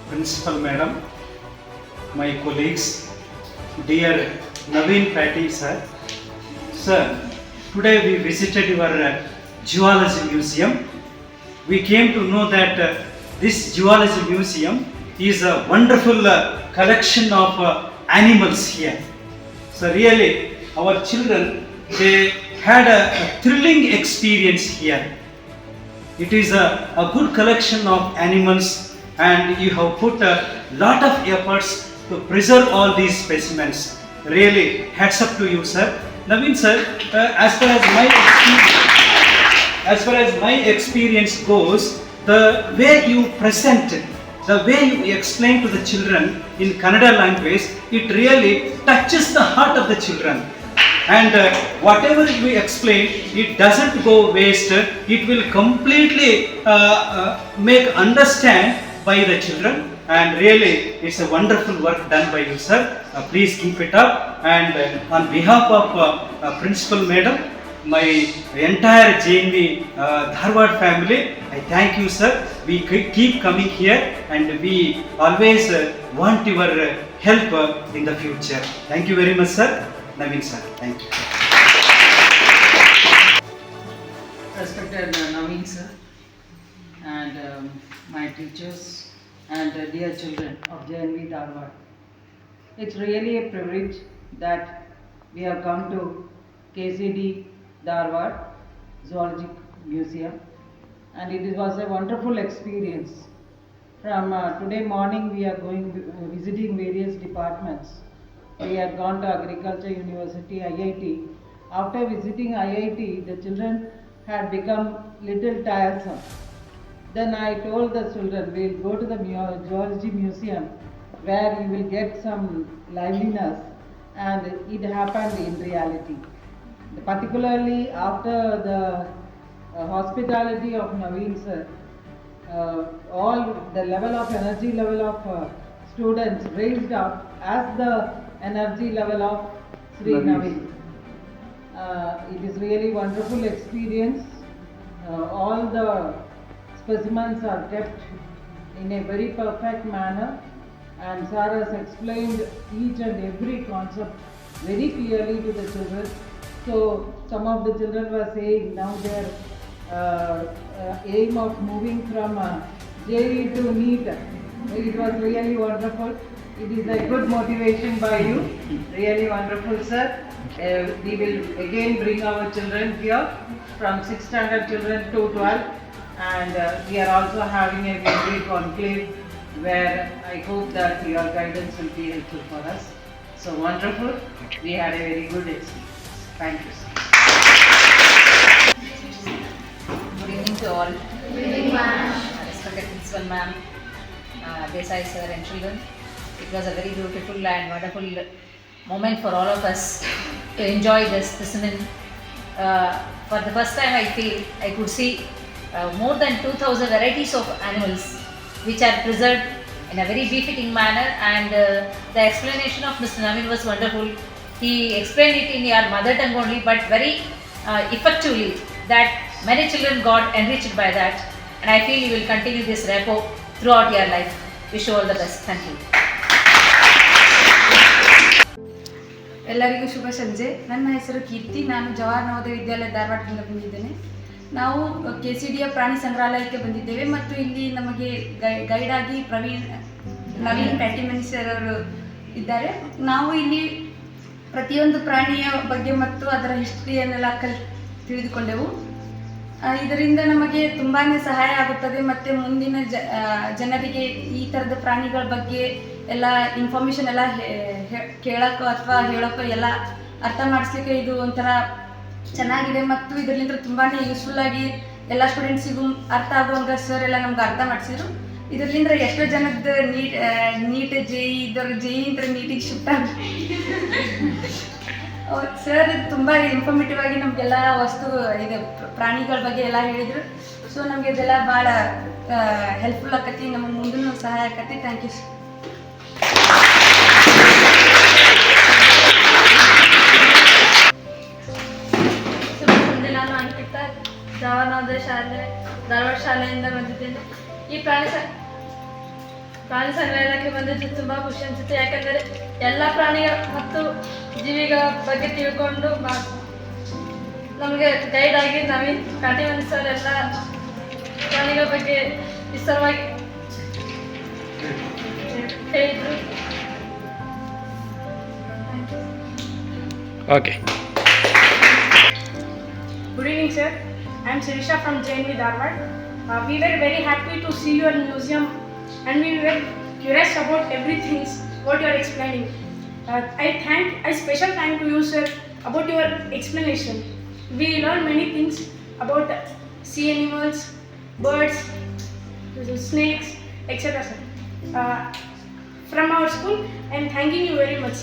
Principal Madam, my colleagues, dear Naveen Patil sir. Sir, today we visited your Zoology Museum. We came to know that this Zoology Museum is a wonderful collection of animals here. So really, our children, they had a thrilling experience here. It is a good collection of animals, and you have put a lot of efforts to preserve all these specimens. Really, hats up to you, sir. Naveen sir, as far as my experience goes, the way you present, the way you explain to the children in Kannada language, it really touches the heart of the children. And whatever you explain, it doesn't go waste. It will completely make understand by the children. And really, it's a wonderful work done by you, sir. Please keep it up. And on behalf of Principal Madam, my entire JNV Dharwad family, I thank you, sir. We keep coming here, and we always want your help in the future. Thank you very much, sir. Naveen sir, thank you. Respected Naveen sir, and my teachers and dear children of JNV Dharwad. It's really a privilege that we have come to KCD Dharwad Zoological Museum, and it was a wonderful experience. From today morning we are going visiting various departments. We had gone to Agriculture University, IIT. After visiting IIT, the children had become little tiresome. Then I told the children, we'll go to the Zoology Museum where you will get some liveliness, and it happened in reality. Particularly after the hospitality of Naveen sir, all the level of energy level of students raised up as the energy level of Sri Naveen. It is really wonderful experience. All the specimens are kept in a very perfect manner, and sir has explained each and every concept very clearly to the children. So some of the children were saying now their aim of moving from JE to NEET. It was really wonderful. It is a good motivation by you. Really wonderful, sir. We will again bring our children here from 6th standard children to 12, and we are also having a very conclave where I hope that your guidance will be helpful for us. So wonderful. We had a very good experience. Thank you, sir. Good evening to all. Good evening, ma'am. Respected Principal Ma'am, Desai sir and children. It was a very beautiful and wonderful moment for all of us to enjoy this specimen. For the first time, I feel I could see more than 2,000 varieties of animals which are preserved in a very befitting manner, and the explanation of Mr. Naveen was wonderful. He explained it in your mother tongue only, but very effectively, that many children got enriched by that, and I feel you will continue this rapport throughout your life. Wish you all the best. Thank you. ಎಲ್ಲರಿಗೂ ಶುಭ ಸಂಜೆ. ನನ್ನ ಹೆಸರು ಕೀರ್ತಿ. ನಾನು ಜವಾಹರ್ ನವೋದಯ ವಿದ್ಯಾಲಯ ಧಾರವಾಡದಿಂದ ಬಂದಿದ್ದೇನೆ. ನಾವು KCDಯ ಪ್ರಾಣಿ ಸಂಗ್ರಹಾಲಯಕ್ಕೆ ಬಂದಿದ್ದೇವೆ, ಮತ್ತು ಇಲ್ಲಿ ನಮಗೆ ಗೈಡ್ ಆಗಿ ನವೀನ್ ಪ್ಯಾಟಿಮನಿ ಸರ್ ಅವರು ಇದ್ದಾರೆ. ನಾವು ಇಲ್ಲಿ ಪ್ರತಿಯೊಂದು ಪ್ರಾಣಿಯ ಬಗ್ಗೆ ಮತ್ತು ಅದರ ಹಿಸ್ಟ್ರಿಯನ್ನೆಲ್ಲ ತಿಳಿದುಕೊಂಡೆವು. ಇದರಿಂದ ನಮಗೆ ತುಂಬಾ ಸಹಾಯ ಆಗುತ್ತದೆ, ಮತ್ತು ಮುಂದಿನ ಜನರಿಗೆ ಈ ಥರದ ಪ್ರಾಣಿಗಳ ಬಗ್ಗೆ ಎಲ್ಲ ಇನ್ಫಾರ್ಮೇಷನ್ ಎಲ್ಲ ಕೇಳೋಕ್ಕೋ ಅಥವಾ ಹೇಳೋಕ್ಕೋ ಎಲ್ಲ ಅರ್ಥ ಮಾಡಿಸ್ಲಿಕ್ಕೆ ಇದು ಒಂಥರ ಚೆನ್ನಾಗಿದೆ, ಮತ್ತು ಇದರಿಂದ ತುಂಬಾ ಯೂಸ್ಫುಲ್ಲಾಗಿ ಎಲ್ಲ ಸ್ಟೂಡೆಂಟ್ಸಿಗೂ ಅರ್ಥ ಆಗುವಂಗೆ ಸರ್ ಎಲ್ಲ ನಮ್ಗೆ ಅರ್ಥ ಮಾಡಿಸಿದ್ರು. ಇದರಿಂದ ಎಷ್ಟೋ ಜನದ ನೀಟ್ JE ಇದ್ದವ್ರಿಗೆ JE ಅಂತ ನೀಟಿಗೆ ಶಿಫ್ಟ್ ಆಗಿ ಸರ್ ತುಂಬ ಇನ್ಫಾರ್ಮೇಟಿವ್ ಆಗಿ ನಮಗೆಲ್ಲ ಇದು ಪ್ರಾಣಿಗಳ ಬಗ್ಗೆ ಎಲ್ಲ ಹೇಳಿದರು. ಸೊ ನಮಗೆ ಇದೆಲ್ಲ ಭಾಳ ಹೆಲ್ಪ್ಫುಲ್ ಆಕತಿ, ನಮಗೆ ಮುಂದೂ ಸಹಾಯ ಆಕತಿ. Thank you. ನಾನು ಅಂಕಿತಾ, ಜವಾಹರ್ ನವೋದಯ ಶಾಲೆ ಧಾರವಾಡ ಶಾಲೆಯಿಂದ ಬಂದಿದ್ದೇನೆ. ಈ ಪ್ರಾಣಿ ಪ್ರಾಣಿ ಸಂಗ್ರಹಾಲಯಕ್ಕೆ ಬಂದಿದ್ದು ತುಂಬ ಖುಷಿ ಅನಿಸುತ್ತೆ. ಯಾಕಂದರೆ ಎಲ್ಲ ಪ್ರಾಣಿಗಳ ಮತ್ತು ಜೀವಿಗಳ ಬಗ್ಗೆ ತಿಳ್ಕೊಂಡು ನಮಗೆ ಗೈಡ್ ಆಗಿ ನವೀನ್ ಕಾಟಿಮನಿ ಸರ್ ಎಲ್ಲ ಪ್ರಾಣಿಗಳ ಬಗ್ಗೆ ವಿಸ್ತಾರವಾಗಿ ಹೇಳಿದರು. Okay. Good evening, sir. I am Sirisha from JNV Dharwad. We were very happy to see your museum, and we were curious about everything what you are explaining. I special thank to you, sir, about your explanation. We learned many things about sea animals, birds, snakes, etc. Sir. From our school, I am thanking you very much.